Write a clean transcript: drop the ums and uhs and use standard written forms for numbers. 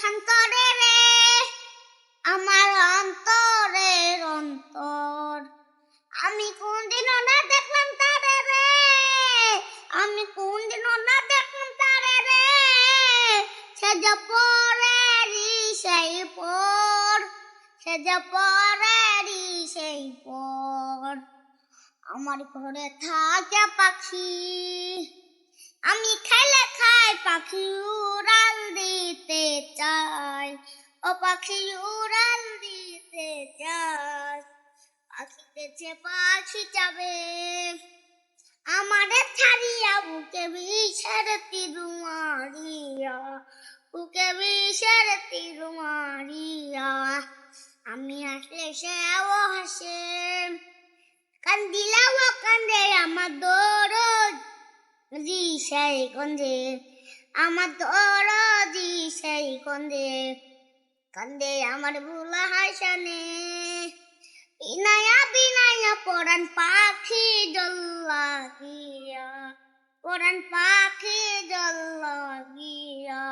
শান্তরে রে আমার অন্তরের অন্তর। আমি কোনদিনও না দেখলাম তারে রে, আমি কোনদিনও না দেখলাম তারে রে, সে যে পরেরই সেই পর, সে যে পরেরই সেই পর। আমার ঘরে থাকে পাখি, আমি খেলে খাই, পাখি উড়াল দিতে চাই, ও পাখি উড়াল দিতে চাই। পাখিতেছে পাখি যাবে আমাদের ছাড়িয়া, বুকে বিষের তীর মারিয়া, বুকে বিষের তীর মারিয়া। আমি আসলে সেও হাসে, কান্দিলাও কান্দে আমার দরদি সেই গন্ধে, আমার দরদি সেই গন্ধে। কান্দে আমার ভুলা হাসানে, বিনায়া বিনায়া পরাণ পাখি জল লাগিয়া, পরাণ পাখি জল লাগিয়া।